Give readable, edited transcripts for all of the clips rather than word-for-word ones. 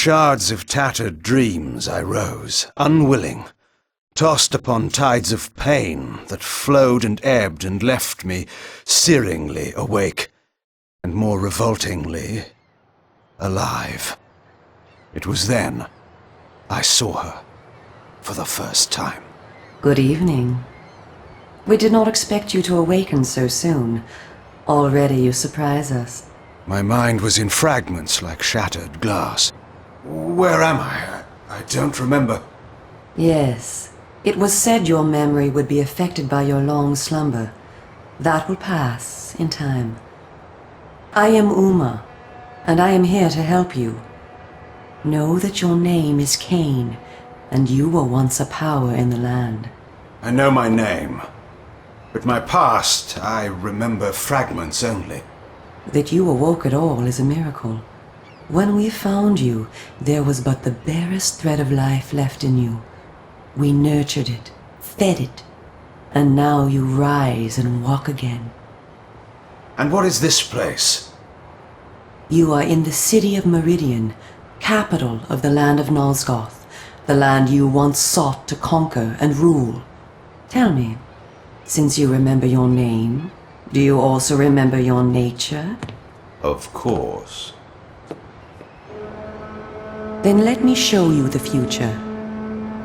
shards of tattered dreams I rose, unwilling, tossed upon tides of pain that flowed and ebbed and left me searingly awake, and more revoltingly, alive. It was then I saw her for the first time. Good evening. We did not expect you to awaken so soon. Already you surprise us. My mind was in fragments like shattered glass. Where am I? I don't remember. Yes. It was said your memory would be affected by your long slumber. That will pass in time. I am Uma, and I am here to help you. Know that your name is Cain, and you were once a power in the land. I know my name, but my past, I remember fragments only. That you awoke at all is a miracle. When we found you, there was but the barest thread of life left in you. We nurtured it, fed it, and now you rise and walk again. And what is this place? You are in the city of Meridian, capital of the land of Nosgoth, the land you once sought to conquer and rule. Tell me, since you remember your name, do you also remember your nature? Of course. Then let me show you the future.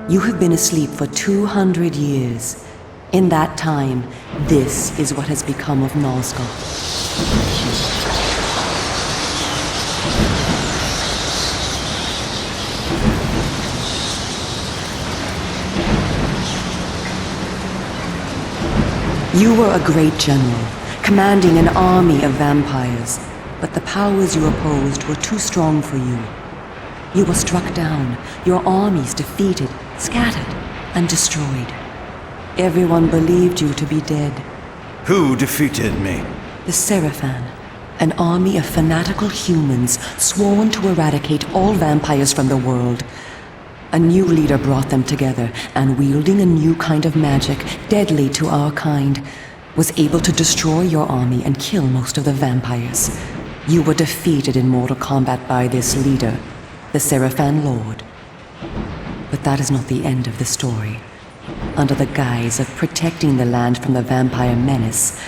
You have been asleep for 200 years. In that time, this is what has become of Nosgoth. You were a great general, commanding an army of vampires, but the powers you opposed were too strong for you. You were struck down, your armies defeated, scattered, and destroyed. Everyone believed you to be dead. Who defeated me? The Seraphan, an army of fanatical humans sworn to eradicate all vampires from the world. A new leader brought them together, and wielding a new kind of magic, deadly to our kind, was able to destroy your army and kill most of the vampires. You were defeated in mortal combat by this leader, the Seraphan Lord. But that is not the end of the story. Under the guise of protecting the land from the vampire menace,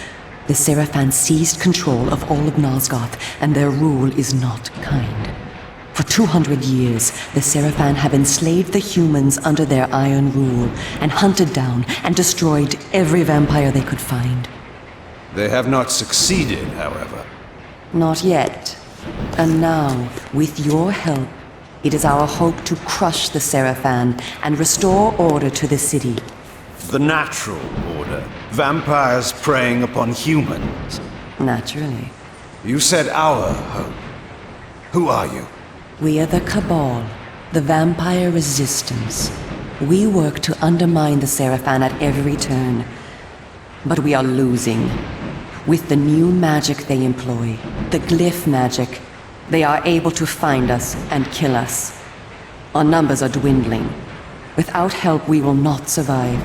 the Seraphan seized control of all of Nosgoth, and their rule is not kind. For 200 years, the Seraphan have enslaved the humans under their iron rule, and hunted down and destroyed every vampire they could find. They have not succeeded, however. Not yet. And now, with your help, it is our hope to crush the Seraphan and restore order to the city. The natural order. Vampires preying upon humans. Naturally. You said our hope. Who are you? We are the Cabal, the vampire resistance. We work to undermine the Seraphan at every turn. But we are losing. With the new magic they employ, the glyph magic, they are able to find us and kill us. Our numbers are dwindling. Without help, we will not survive.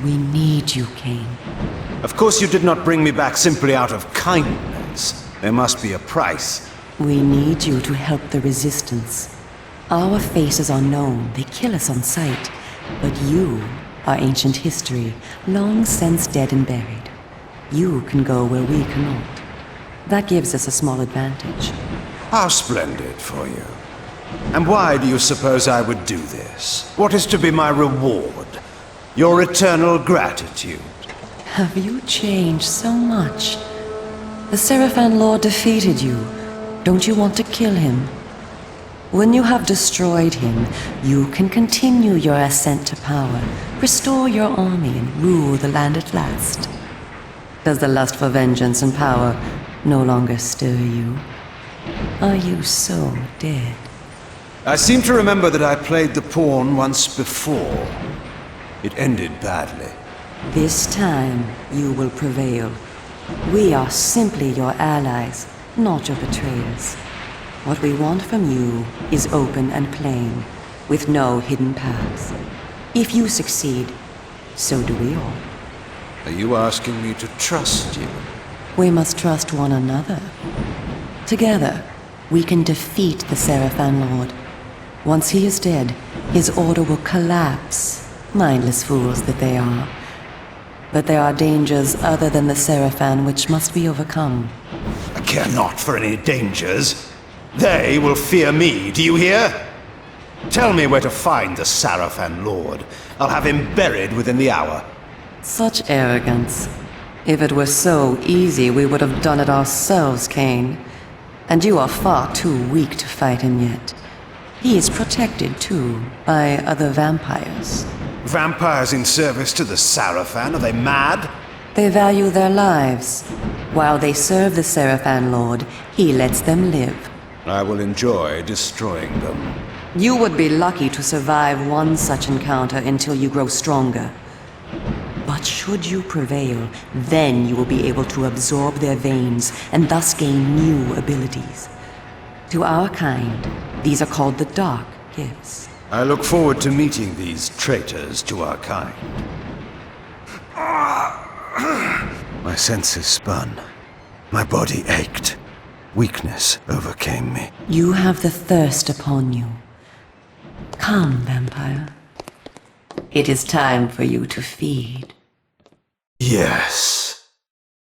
We need you, Cain. Of course you did not bring me back simply out of kindness. There must be a price. We need you to help the Resistance. Our faces are known, they kill us on sight. But you are ancient history, long since dead and buried. You can go where we cannot. That gives us a small advantage. How splendid for you. And why do you suppose I would do this? What is to be my reward? Your eternal gratitude? Have you changed so much? The Seraphan Lord defeated you. Don't you want to kill him? When you have destroyed him, you can continue your ascent to power, restore your army, and rule the land at last. Does the lust for vengeance and power no longer stir you? Are you so dead? I seem to remember that I played the pawn once before. It ended badly. This time, you will prevail. We are simply your allies, not your betrayers. What we want from you is open and plain, with no hidden paths. If you succeed, so do we all. Are you asking me to trust you? We must trust one another. Together, we can defeat the Seraphan Lord. Once he is dead, his order will collapse. Mindless fools that they are. But there are dangers other than the Seraphan which must be overcome. I care not for any dangers. They will fear me, do you hear? Tell me where to find the Seraphan Lord. I'll have him buried within the hour. Such arrogance. If it were so easy, we would have done it ourselves, Cain. And you are far too weak to fight him yet. He is protected, too, by other vampires. Vampires in service to the Seraphan? Are they mad? They value their lives. While they serve the Seraphan Lord, he lets them live. I will enjoy destroying them. You would be lucky to survive one such encounter until you grow stronger. But should you prevail, then you will be able to absorb their veins and thus gain new abilities. To our kind, these are called the Dark Gifts. I look forward to meeting these traitors to our kind. My senses spun. My body ached. Weakness overcame me. You have the thirst upon you. Come, vampire. It is time for you to feed. Yes.